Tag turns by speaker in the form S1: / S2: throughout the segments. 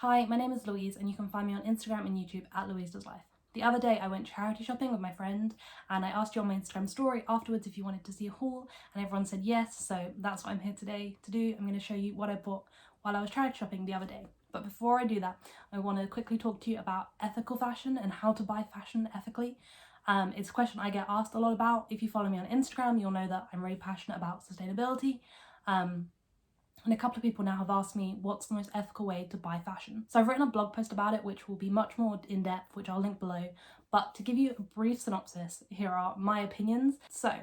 S1: Hi, my name is Louise and you can find me on Instagram and YouTube at Louise Does Life. The other day I went charity shopping with my friend and I asked you on my Instagram story afterwards if you wanted to see a haul and everyone said yes, so that's what I'm here today to do. I'm going to show you what I bought while I was charity shopping the other day. But before I do that, I want to quickly talk to you about ethical fashion and how to buy fashion ethically. It's a question I get asked a lot about. If you follow me on Instagram, you'll know that I'm really passionate about sustainability. And a couple of people now have asked me what's the most ethical way to buy fashion. So I've written a blog post about it, which will be much more in depth, which I'll link below. But to give you a brief synopsis, here are my opinions. So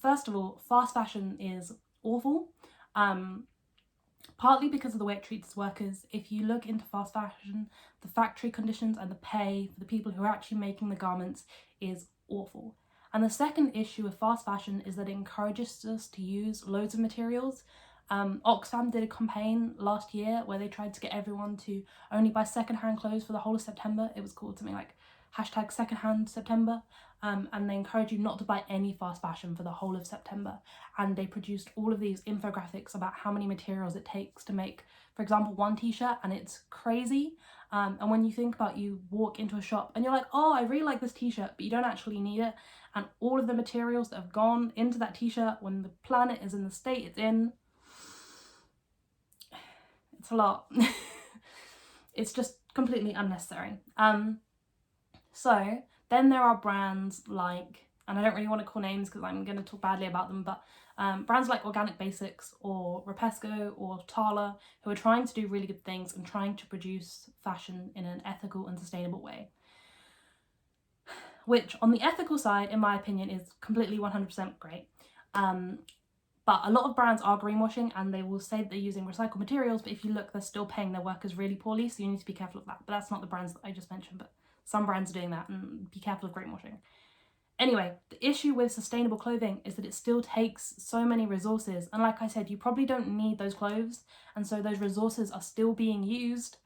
S1: first of all, fast fashion is awful. Partly because of the way it treats workers. If you look into fast fashion, the factory conditions and the pay for the people who are actually making the garments is awful. And the second issue with fast fashion is that it encourages us to use loads of materials. Oxfam did a campaign last year where they tried to get everyone to only buy secondhand clothes for the whole of September. It was called something like #secondhand September. And they encourage you not to buy any fast fashion for the whole of September. And they produced all of these infographics about how many materials it takes to make, for example, one t-shirt, and it's crazy. And when you think about, you walk into a shop and you're like, oh, I really like this t-shirt, but you don't actually need it. And all of the materials that have gone into that t-shirt when the planet is in the state it's in, it's a lot. It's just completely unnecessary. So then there are brands like, and I don't really want to call names because I'm going to talk badly about them, but brands like Organic Basics or Repesco or Tala, who are trying to do really good things and trying to produce fashion in an ethical and sustainable way. Which on the ethical side, in my opinion, is completely 100% great. But a lot of brands are greenwashing and they will say that they're using recycled materials, but if you look, they're still paying their workers really poorly, so you need to be careful of that. But that's not the brands that I just mentioned, but some brands are doing that, and be careful of greenwashing. Anyway, the issue with sustainable clothing is that it still takes so many resources, and like I said, you probably don't need those clothes, and so those resources are still being used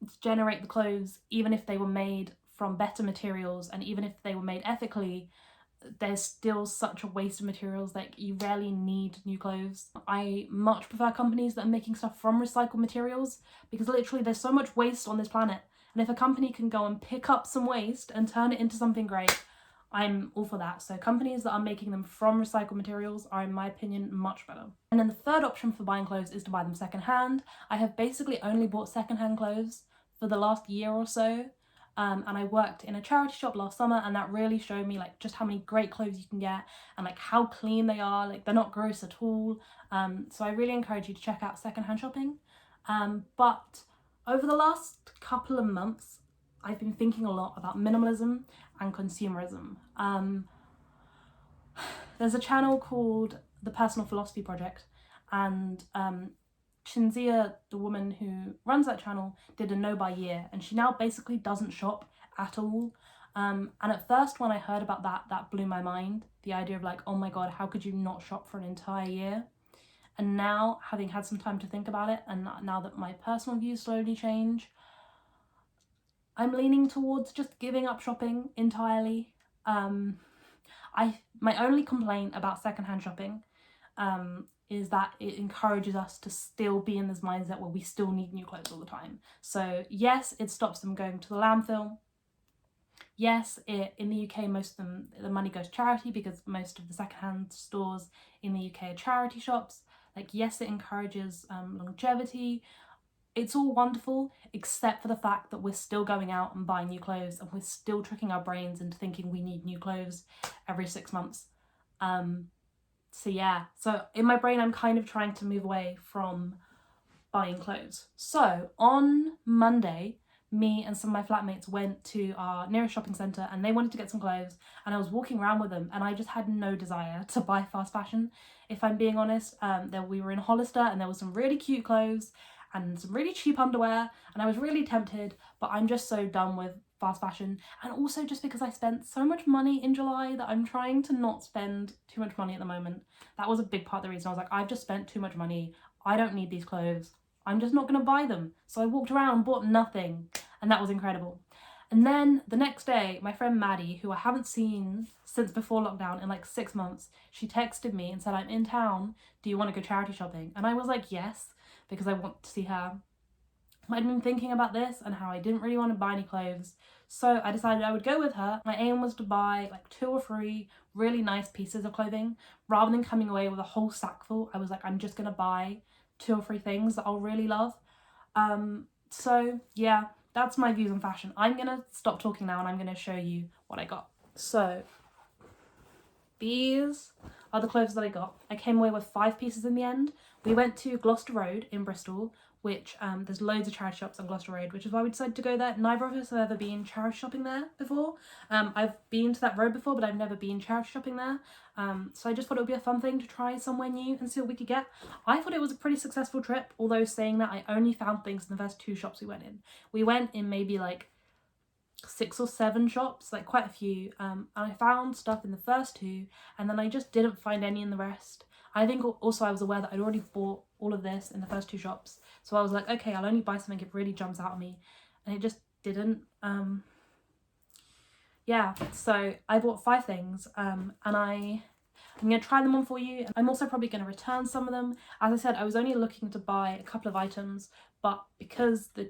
S1: to generate the clothes, even if they were made from better materials, and even if they were made ethically, there's still such a waste of materials. Like, you rarely need new clothes. I much prefer companies that are making stuff from recycled materials, because literally there's so much waste on this planet, and if a company can go and pick up some waste and turn it into something great, I'm all for that. So companies that are making them from recycled materials are, in my opinion, much better. And then the third option for buying clothes is to buy them secondhand. I have basically only bought secondhand clothes for the last year or so. And I worked in a charity shop last summer, and that really showed me like just how many great clothes you can get and like how clean they are. Like, they're not gross at all. So I really encourage you to check out secondhand shopping. But over the last couple of months, I've been thinking a lot about minimalism and consumerism. There's a channel called The Personal Philosophy Project, and Shinzia, the woman who runs that channel, did a no buy year, and she now basically doesn't shop at all. And at first, when I heard about that blew my mind. The idea of like, oh my god, how could you not shop for an entire year? And now, having had some time to think about it, and now that my personal views slowly change, I'm leaning towards just giving up shopping entirely. My only complaint about secondhand shopping is that it encourages us to still be in this mindset where we still need new clothes all the time. So yes, it stops them going to the landfill. Yes, in the UK, most of them, the money goes to charity, because most of the secondhand stores in the UK are charity shops. Like, yes, it encourages longevity. It's all wonderful, except for the fact that we're still going out and buying new clothes, and we're still tricking our brains into thinking we need new clothes every 6 months. So yeah, so in my brain, I'm kind of trying to move away from buying clothes. So on Monday, me and some of my flatmates went to our nearest shopping centre, and they wanted to get some clothes, and I was walking around with them, and I just had no desire to buy fast fashion. If I'm being honest, we were in Hollister, and there was some really cute clothes and some really cheap underwear, and I was really tempted, but I'm just so done with fast fashion. And also just because I spent so much money in July that I'm trying to not spend too much money at the moment. That was a big part of the reason. I was like, I've just spent too much money. I don't need these clothes. I'm just not going to buy them. So I walked around and bought nothing, and that was incredible. And then the next day, my friend Maddie, who I haven't seen since before lockdown in like 6 months, she texted me and said, I'm in town, do you want to go charity shopping? And I was like, yes, because I want to see her. I'd been thinking about this and how I didn't really want to buy any clothes, so I decided I would go with her. My aim was to buy like 2 or 3 really nice pieces of clothing rather than coming away with a whole sack full. I was like, I'm just gonna buy 2 or 3 things that I'll really love. So yeah, that's my views on fashion. I'm gonna stop talking now and I'm gonna show you what I got. So these are the clothes that I got. I came away with 5 pieces in the end. We went to Gloucester Road in Bristol, which there's loads of charity shops on Gloucester Road, which is why we decided to go there. Neither of us have ever been charity shopping there before. I've been to that road before, but I've never been charity shopping there. So I just thought it would be a fun thing to try somewhere new and see what we could get. I thought it was a pretty successful trip, although saying that, I only found things in the first 2 shops we went in. We went in maybe like 6 or 7 shops, like quite a few, and I found stuff in the first 2 and then I just didn't find any in the rest. I think also I was aware that I'd already bought all of this in the first 2 shops, so I was like, okay, I'll only buy something if it really jumps out at me, and it just didn't. Yeah, so I bought 5 things, and I'm going to try them on for you. I'm also probably going to return some of them. As I said, I was only looking to buy a couple of items, but because of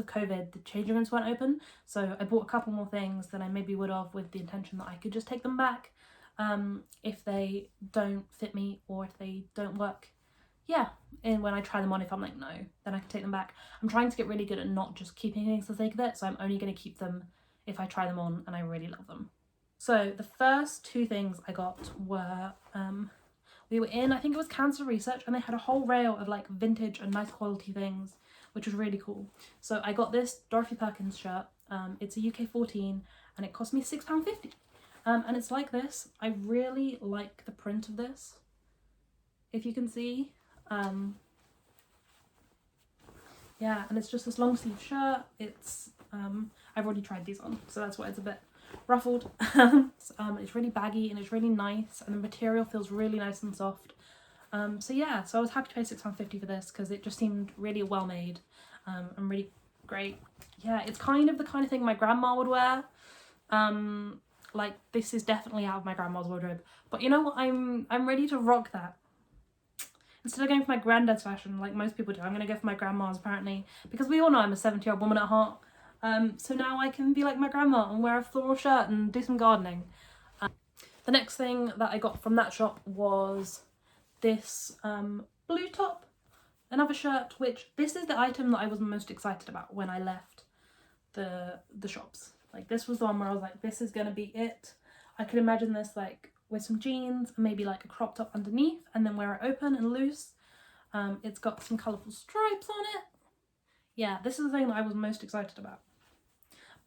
S1: COVID, the changing rooms weren't open, so I bought a couple more things than I maybe would have, with the intention that I could just take them back if they don't fit me or if they don't work. Yeah, and when I try them on, if I'm like, no, then I can take them back. I'm trying to get really good at not just keeping things for the sake of it, so I'm only going to keep them if I try them on and I really love them. So the first 2 things I got were, we were in, I think it was Cancer Research, and they had a whole rail of like vintage and nice quality things, which was really cool. So I got this Dorothy Perkins shirt. It's a UK 14 and it cost me £6.50. And it's like this. I really like the print of this, if you can see. Yeah, and it's just this long sleeve shirt. It's I've already tried these on, so that's why it's a bit ruffled. It's really baggy and it's really nice, and the material feels really nice and soft. So yeah, so I was happy to pay £6.50 for this because it just seemed really well made and really great. Yeah, it's kind of the kind of thing my grandma would wear. Like, this is definitely out of my grandma's wardrobe, but you know what, I'm ready to rock that. Instead of going for my granddad's fashion like most people do, I'm going to go for my grandma's, apparently, because we all know I'm a 70-year-old woman at heart. So now I can be like my grandma and wear a floral shirt and do some gardening. The next thing that I got from that shop was this blue top, another shirt, which this is the item that I was most excited about when I left the shops. Like, this was the one where I was like, this is gonna be it. I could imagine this like with some jeans and maybe like a crop top underneath, and then wear it open and loose. It's got some colourful stripes on it. Yeah, this is the thing that I was most excited about.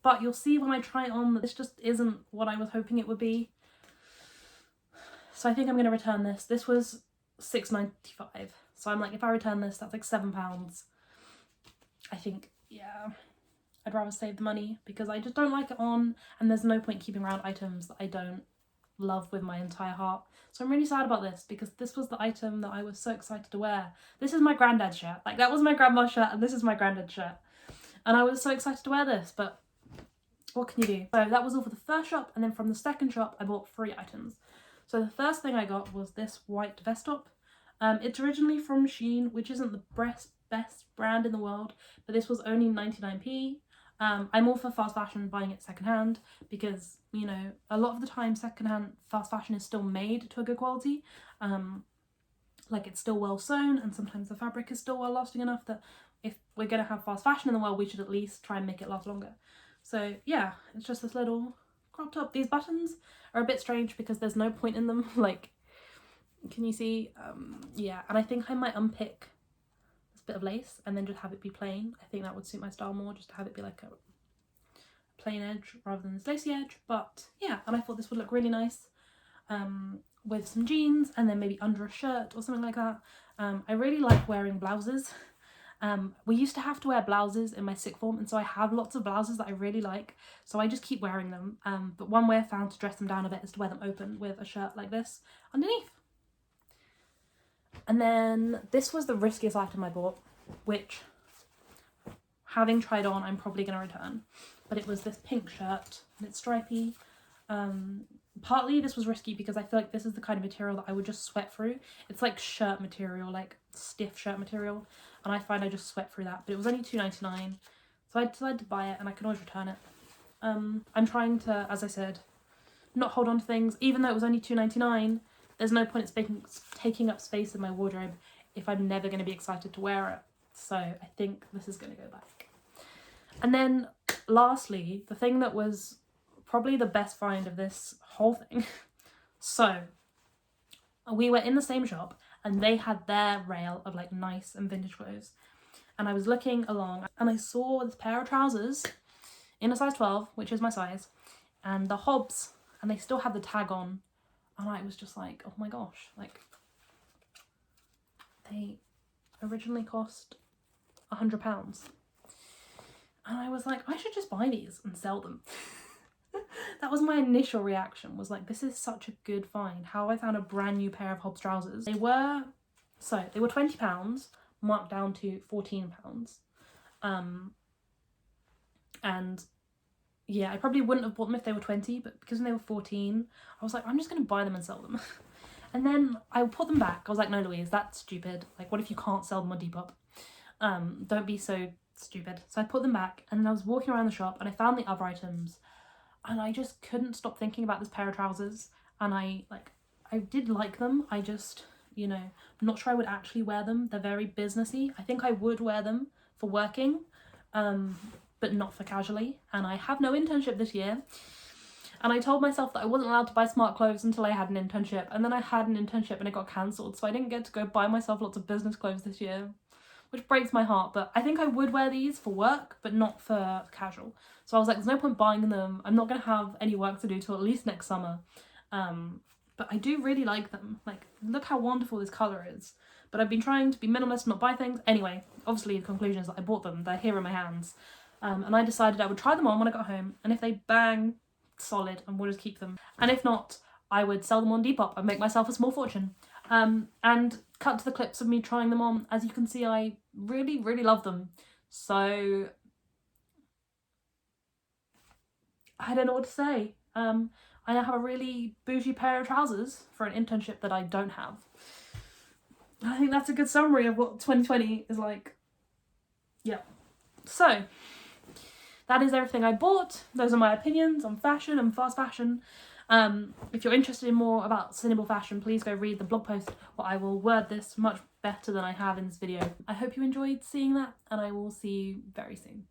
S1: But you'll see when I try it on that this just isn't what I was hoping it would be. So I think I'm going to return this. This was £6.95. So I'm like, if I return this, that's like £7. I think, yeah, I'd rather save the money because I just don't like it on, and there's no point keeping around items that I don't love with my entire heart. So I'm really sad about this because this was the item that I was so excited to wear. This is my granddad's shirt. Like, that was my grandma's shirt and this is my granddad's shirt. And I was so excited to wear this, but what can you do? So that was all for the first shop, and then from the second shop I bought 3 items. So the first thing I got was this white vest top. It's originally from Shein, which isn't the best brand in the world, but this was only 99p. I'm all for fast fashion, buying it secondhand, because, you know, a lot of the time secondhand fast fashion is still made to a good quality. Like, it's still well sewn, and sometimes the fabric is still well lasting enough that if we're going to have fast fashion in the world, we should at least try and make it last longer. So yeah, it's just this little crop top. These buttons are a bit strange because there's no point in them. Like, can you see? Yeah, and I think I might unpick this bit of lace and then just have it be plain. I think that would suit my style more, just to have it be like a plain edge rather than this lacy edge. But yeah, and I thought this would look really nice with some jeans and then maybe under a shirt or something like that. I really like wearing blouses. We used to have to wear blouses in my sixth form, and so I have lots of blouses that I really like, so I just keep wearing them. But one way I found to dress them down a bit is to wear them open with a shirt like this underneath. And then this was the riskiest item I bought, which, having tried on, I'm probably going to return. But it was this pink shirt, and it's stripy. partly this was risky because I feel like this is the kind of material that I would just sweat through. It's like shirt material, like stiff shirt material, and I find I just sweat through that. But it was only $2.99, so I decided to buy it, and I can always return it. I'm trying to, as I said, not hold on to things. Even though it was only $2.99, there's no point in taking up space in my wardrobe if I'm never going to be excited to wear it. So I think this is going to go back. And then lastly, the thing that was probably the best find of this whole thing. So we were in the same shop and they had their rail of like nice and vintage clothes. And I was looking along and I saw this pair of trousers in a size 12, which is my size, and the hobs, and they still had the tag on. And I was just like, oh my gosh, like they originally cost £100. And I was like, I should just buy these and sell them. That was my initial reaction, was like, this is such a good find. How I found a brand new pair of Hobbs trousers. They were £20, marked down to £14. And yeah, I probably wouldn't have bought them if they were 20, but because when they were 14, I was like, I'm just gonna buy them and sell them. And then I put them back. I was like, no, Louise, that's stupid. Like, what if you can't sell them on Depop? Don't be so stupid. So I put them back, and then I was walking around the shop and I found the other items, and I just couldn't stop thinking about this pair of trousers. And I did like them. I just, you know, I'm not sure I would actually wear them. They're very businessy. I think I would wear them for working, but not for casually. And I have no internship this year. And I told myself that I wasn't allowed to buy smart clothes until I had an internship. And then I had an internship and it got cancelled. So I didn't get to go buy myself lots of business clothes this year, which breaks my heart. But I think I would wear these for work, but not for casual. So I was like, there's no point buying them. I'm not going to have any work to do till at least next summer. But I do really like them. Like, look how wonderful this colour is. But I've been trying to be minimalist, not buy things. Anyway, obviously the conclusion is that I bought them. They're here in my hands. And I decided I would try them on when I got home. And if they bang solid, and we'll just keep them. And if not, I would sell them on Depop and make myself a small fortune. And cut to the clips of me trying them on. As you can see, I really, really love them. So I don't know what to say. I now have a really bougie pair of trousers for an internship that I don't have. I think that's a good summary of what 2020 is like. Yeah. So that is everything I bought. Those are my opinions on fashion and fast fashion. If you're interested in more about sustainable fashion, please go read the blog post where I will word this much better than I have in this video. I hope you enjoyed seeing that, and I will see you very soon.